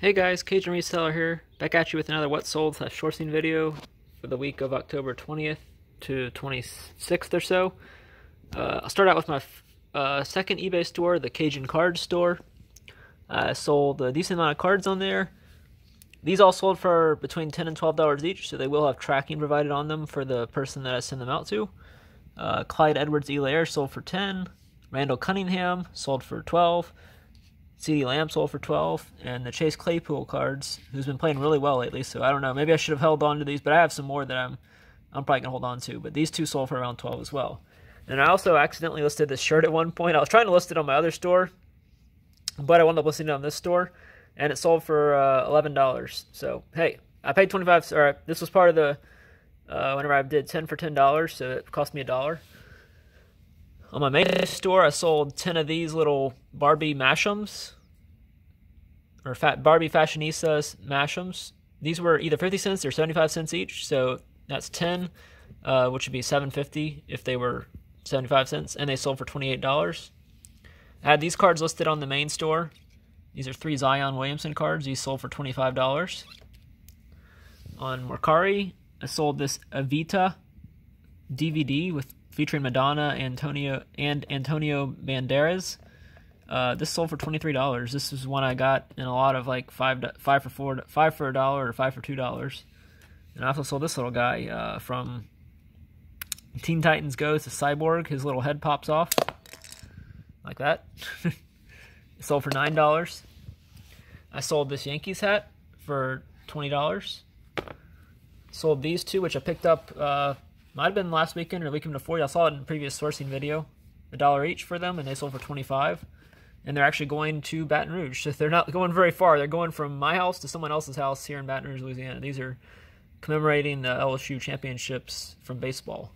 Hey guys, Cajun Reseller here, back at you with another what sold / sourcing video for the week of October 20th to 26th or so. I'll start out with my second eBay store, the Cajun card store. I sold a decent amount of cards on there. These all sold for between $10 and $12 each, so they will have tracking provided on them for the person that I send them out to. Clyde Edwards-Helaire sold for $10. Randall Cunningham sold for $12. CeeDee Lamb sold for $12, and the Chase Claypool cards, who's been playing really well lately, so I don't know, maybe I should have held on to these, but I have some more that I'm probably going to hold on to, but these two sold for around $12 as well. And I also accidentally listed this shirt at one point. I was trying to list it on my other store, but I wound up listing it on this store, and it sold for $11. So, hey, I paid $25, or this was part of the, whenever I did 10 for $10, so it cost me $1. On my main store, I sold 10 of these little Barbie Mash'ems, or Barbie Fashionistas Mash'ems. These were either 50 cents or 75 cents each, so that's 10, which would be $7.50 if they were 75 cents, and they sold for $28. I had these cards listed on the main store. These are 3 Zion Williamson cards. These sold for $25. On Mercari, I sold this Evita DVD featuring Madonna, Antonio Banderas. This sold for $23. This is one I got in a lot of like 5 for $1 or 5 for $2. And I also sold this little guy from Teen Titans Go. It's a cyborg. His little head pops off like that. It sold for $9. I sold this Yankees hat for $20. Sold these two, which I picked up. Might have been last weekend or the weekend before. I saw it in a previous sourcing video. $1 each for them, and they sold for $25. And they're actually going to Baton Rouge. So they're not going very far. They're going from my house to someone else's house here in Baton Rouge, Louisiana. These are commemorating the LSU championships from baseball.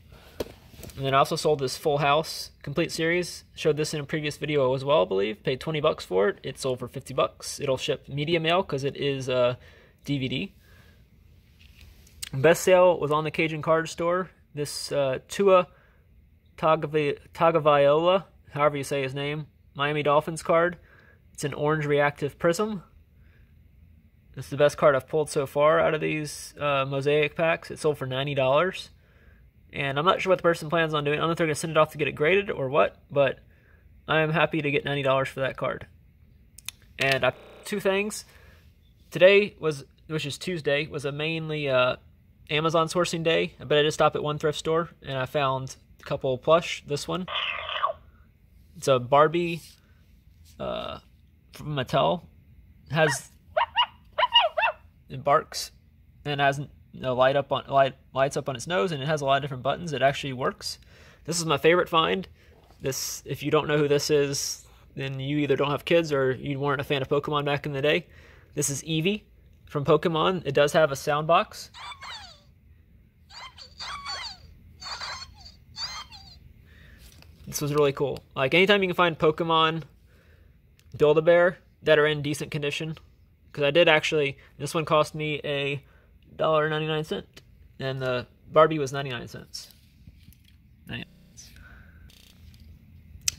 And then I also sold this Full House Complete Series. Showed this in a previous video as well, I believe. Paid $20 for it. It sold for $50. It'll ship media mail because it is a DVD. Best sale was on the Cajun card store. This Tua Tagovailoa, however you say his name, Miami Dolphins card. It's an orange reactive prism. This is the best card I've pulled so far out of these mosaic packs. It sold for $90. And I'm not sure what the person plans on doing. I don't know if they're going to send it off to get it graded or what, but I am happy to get $90 for that card. And I two things. Today which is Tuesday, was a mainly Amazon sourcing day, but I did stop at one thrift store, and I found a couple plush. This one, it's a Barbie from Mattel. It barks and has lights up on its nose, and it has a lot of different buttons. It actually works. This is my favorite find. This, if you don't know who this is, then you either don't have kids or you weren't a fan of Pokemon back in the day. This is Eevee from Pokemon. It does have a sound box. This was really cool. Like, anytime you can find Pokemon Build-A-Bear that are in decent condition, because I did actually, this one cost me $1.99, and the Barbie was 99 cents.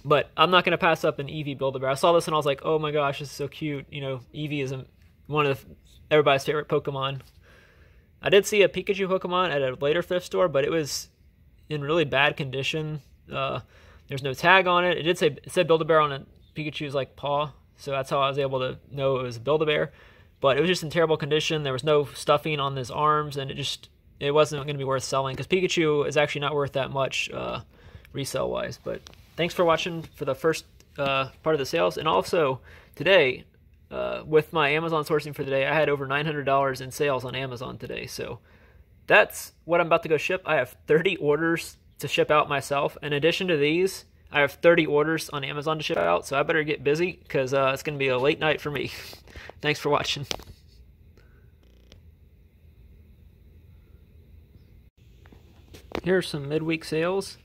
But I'm not going to pass up an Eevee Build-A-Bear. I saw this and I was like, oh my gosh, this is so cute. You know, Eevee is one of everybody's favorite Pokemon. I did see a Pikachu Pokemon at a later thrift store, but it was in really bad condition. There's no tag on it. It said Build-A-Bear on a Pikachu's like paw, so that's how I was able to know it was a Build-A-Bear. But it was just in terrible condition. There was no stuffing on his arms, and it wasn't going to be worth selling because Pikachu is actually not worth that much resale wise. But thanks for watching for the first part of the sales, and also today with my Amazon sourcing for the day, I had over $900 in sales on Amazon today. So that's what I'm about to go ship. I have 30 orders to ship out myself. In addition to these, I have 30 orders on Amazon to ship out, so I better get busy because it's going to be a late night for me. Thanks for watching. Here's some midweek sales.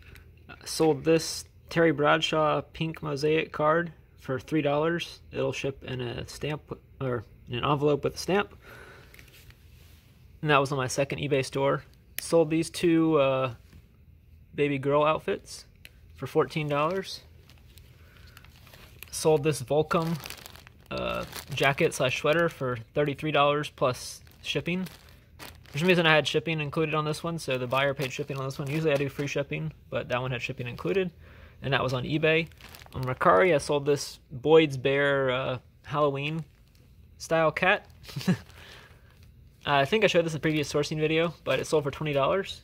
I sold this Terry Bradshaw pink mosaic card for $3. It'll ship in a stamp or in an envelope with a stamp. And that was on my second eBay store. Sold these two baby girl outfits for $14. Sold this Volcom jacket slash sweater for $33 plus shipping. For some reason I had shipping included on this one, so the buyer paid shipping on this one. Usually I do free shipping, but that one had shipping included, and that was on eBay. On Mercari, I sold this Boyd's Bear Halloween style cat. I think I showed this in a previous sourcing video, but it sold for $20.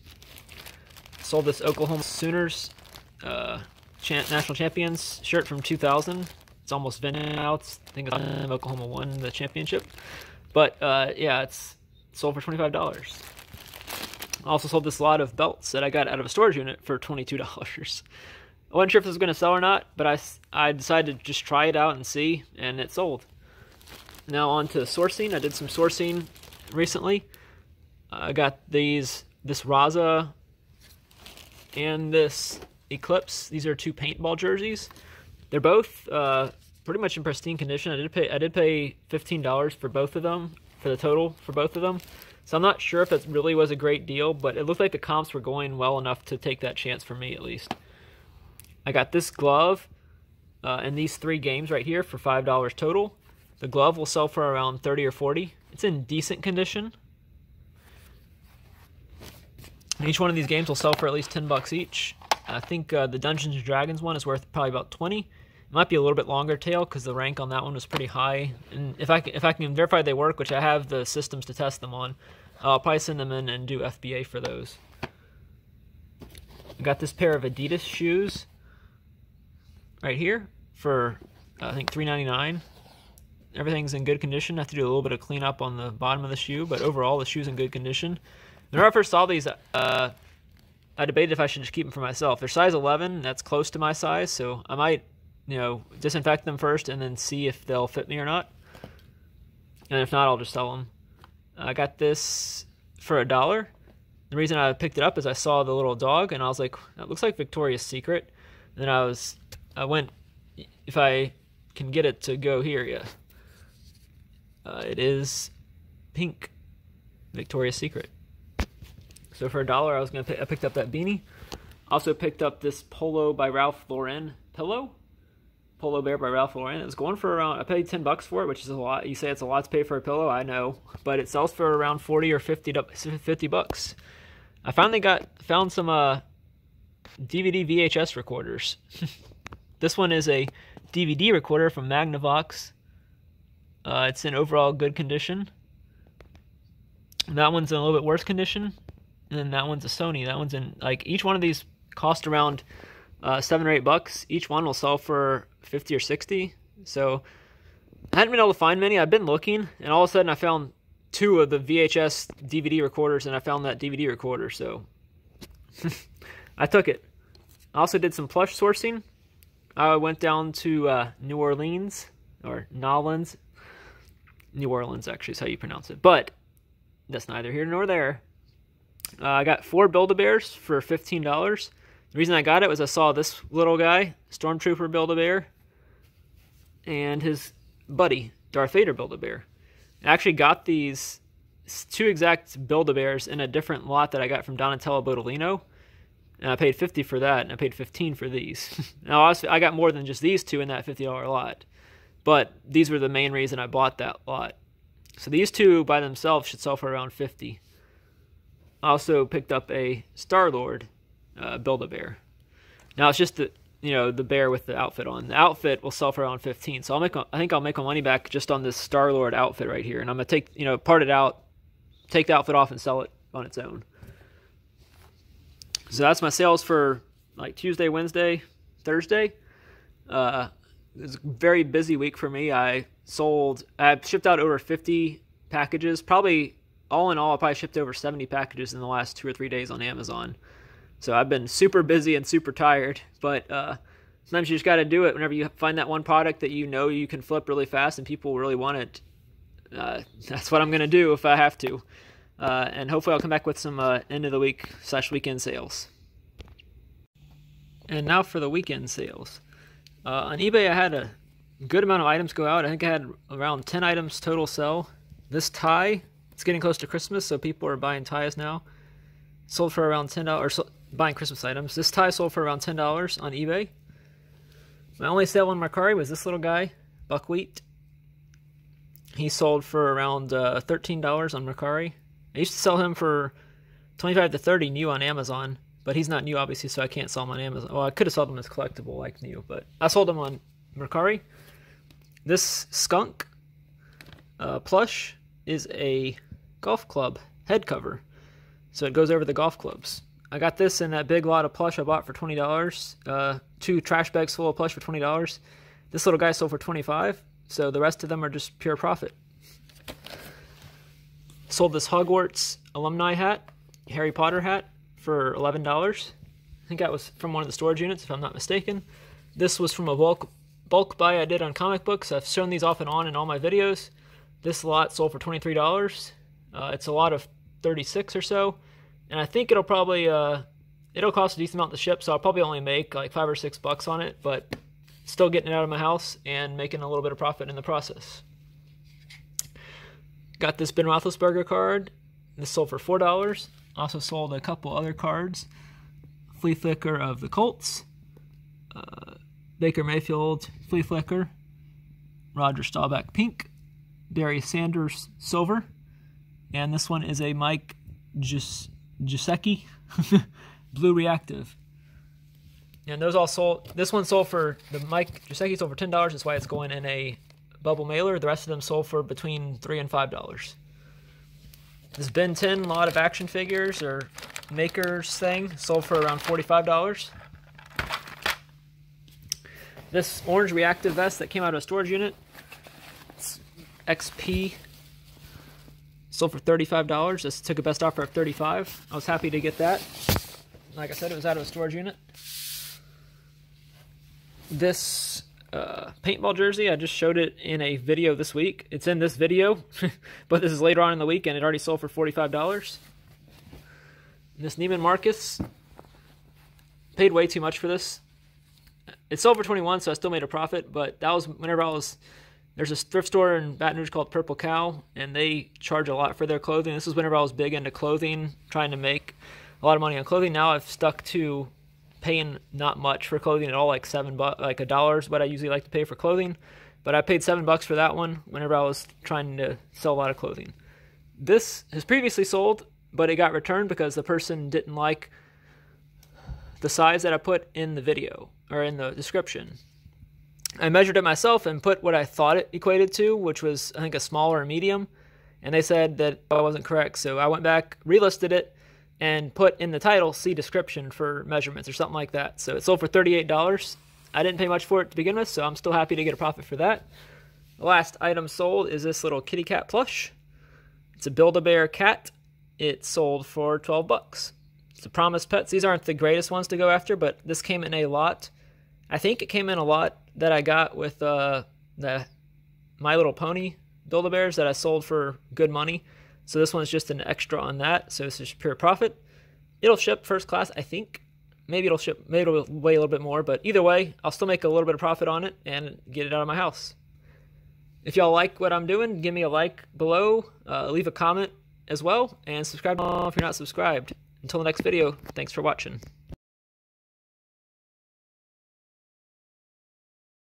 Sold this Oklahoma Sooners National Champions shirt from 2000. It's almost vintage now. I think it's Oklahoma won the championship. But yeah, it's sold for $25. I also sold this lot of belts that I got out of a storage unit for $22. I wasn't sure if this was going to sell or not, but I decided to just try it out and see, and it sold. Now on to sourcing. I did some sourcing recently. I got this Raza and this Eclipse. These are two paintball jerseys. They're both pretty much in pristine condition. I did pay $15 for both of them, for the total for both of them. So I'm not sure if it really was a great deal, but it looked like the comps were going well enough to take that chance for me at least. I got this glove and these 3 games right here for $5 total. The glove will sell for around $30 or $40. It's in decent condition. Each one of these games will sell for at least $10 each. I think the Dungeons and Dragons one is worth probably about $20. It might be a little bit longer tail because the rank on that one was pretty high. And if I can verify they work, which I have the systems to test them on, I'll probably send them in and do FBA for those. I got this pair of Adidas shoes right here for I think $3.99. Everything's in good condition. I have to do a little bit of cleanup on the bottom of the shoe, but overall the shoe's in good condition. When I first saw these, I debated if I should just keep them for myself. They're size 11. That's close to my size, so I might, disinfect them first and then see if they'll fit me or not. And if not, I'll just sell them. I got this for $1. The reason I picked it up is I saw the little dog, and I was like, that looks like Victoria's Secret. And then I went, if I can get it to go here, yeah. It is pink Victoria's Secret. So for $1, I picked up that beanie. Also picked up this polo by Ralph Lauren pillow. Polo Bear by Ralph Lauren. It was going for around, I paid $10 for it, which is a lot. You say it's a lot to pay for a pillow, I know. But it sells for around $40 or $50. I finally found some DVD VHS recorders. This one is a DVD recorder from Magnavox. It's in overall good condition. That one's in a little bit worse condition. And then that one's a Sony. That one's in, each one of these cost around $7 or $8. Each one will sell for $50 or $60. So I hadn't been able to find many. I've been looking, and all of a sudden I found 2 of the VHS DVD recorders, and I found that DVD recorder, so I took it. I also did some plush sourcing. I went down to New Orleans, or Nolans. New Orleans, actually, is how you pronounce it. But that's neither here nor there. I got 4 Build-A-Bears for $15. The reason I got it was I saw this little guy, Stormtrooper Build-A-Bear, and his buddy, Darth Vader Build-A-Bear. I actually got these 2 exact Build-A-Bears in a different lot that I got from Donatello Bodolino, and I paid $50 for that, and I paid $15 for these. Now, I got more than just these 2 in that $50 lot, but these were the main reason I bought that lot. So these 2 by themselves should sell for around $50. I also picked up a Star-Lord Build-A-Bear. Now it's just the bear with the outfit on. The outfit will sell for around $15. So I think I'll make my money back just on this Star-Lord outfit right here. And I'm gonna take part it out, take the outfit off, and sell it on its own. So that's my sales for Tuesday, Wednesday, Thursday. It was a very busy week for me. I shipped out over 50 packages. Probably all in all, I probably shipped over 70 packages in the last 2 or 3 days on Amazon. So I've been super busy and super tired, but sometimes you just got to do it. Whenever you find that one product that you can flip really fast and people really want it, that's what I'm going to do if I have to. And hopefully I'll come back with some end of the week / weekend sales. And now for the weekend sales. On eBay I had a good amount of items go out. I think I had around 10 items total sell. This tie, it's getting close to Christmas, so people are buying ties now. Sold for around $10, or buying Christmas items. This tie sold for around $10 on eBay. My only sale on Mercari was this little guy, buckwheat. He sold for around $13 on Mercari. I used to sell him for 25 to 30 new on Amazon, but he's not new, obviously, so I can't sell him on Amazon. Well, I could have sold him as collectible, like new, but I sold him on Mercari. This skunk plush is a golf club head cover, so it goes over the golf clubs. I got this in that big lot of plush I bought for $20. 2 trash bags full of plush for $20. This little guy sold for $25, so the rest of them are just pure profit. Sold this Hogwarts alumni hat, Harry Potter hat, for $11. I think that was from one of the storage units, if I'm not mistaken. This was from a bulk buy I did on comic books. I've shown these off and on in all my videos. This lot sold for $23. It's a lot of 36 or so, and I think it'll probably it'll cost a decent amount to ship, so I'll probably only make like $5 or $6 on it, but still getting it out of my house and making a little bit of profit in the process. Got this Ben Roethlisberger card. This sold for $4. Also sold a couple other cards. Flea Flicker of the Colts, Baker Mayfield Flea Flicker, Roger Staubach Pink, Barry Sanders Silver, and this one is a Mike Gesicki Blue Reactive. And those all sold. This one sold for, the Mike Gesicki sold for $10. That's why it's going in a bubble mailer. The rest of them sold for between $3 and $5. This Ben 10 lot of action figures or makers thing sold for around $45. This orange reactive vest that came out of a storage unit, XP, sold for $35. This took a best offer of $35. I was happy to get that. Like I said, it was out of a storage unit. This paintball jersey, I just showed it in a video this week. It's in this video, but this is later on in the week, and it already sold for $45. This Neiman Marcus, paid way too much for this. It sold for $21, so I still made a profit, but that was whenever there's a thrift store in Baton Rouge called Purple Cow, and they charge a lot for their clothing. This is whenever I was big into clothing, trying to make a lot of money on clothing. Now I've stuck to paying not much for clothing at all, like $7, like $1 is what I usually like to pay for clothing. But I paid $7 for that one whenever I was trying to sell a lot of clothing. This has previously sold, but it got returned because the person didn't like the size that I put in the video or in the description. I measured it myself and put what I thought it equated to, which was I think a small or a medium, and they said that I wasn't correct. So I went back, relisted it, and put in the title, see description for measurements or something like that. So it sold for $38. I didn't pay much for it to begin with, so I'm still happy to get a profit for that. The last item sold is this little kitty cat plush. It's a Build-A-Bear cat. It sold for $12. It's a Promise Pets. These aren't the greatest ones to go after, but this came in a lot. I think it came in a lot that I got with the My Little Pony Build-A-Bears that I sold for good money. So this one's just an extra on that, so this is pure profit. It'll ship first class, I think. Maybe it'll weigh a little bit more, but either way, I'll still make a little bit of profit on it and get it out of my house. If y'all like what I'm doing, give me a like below, leave a comment as well, and subscribe if you're not subscribed. Until the next video, thanks for watching.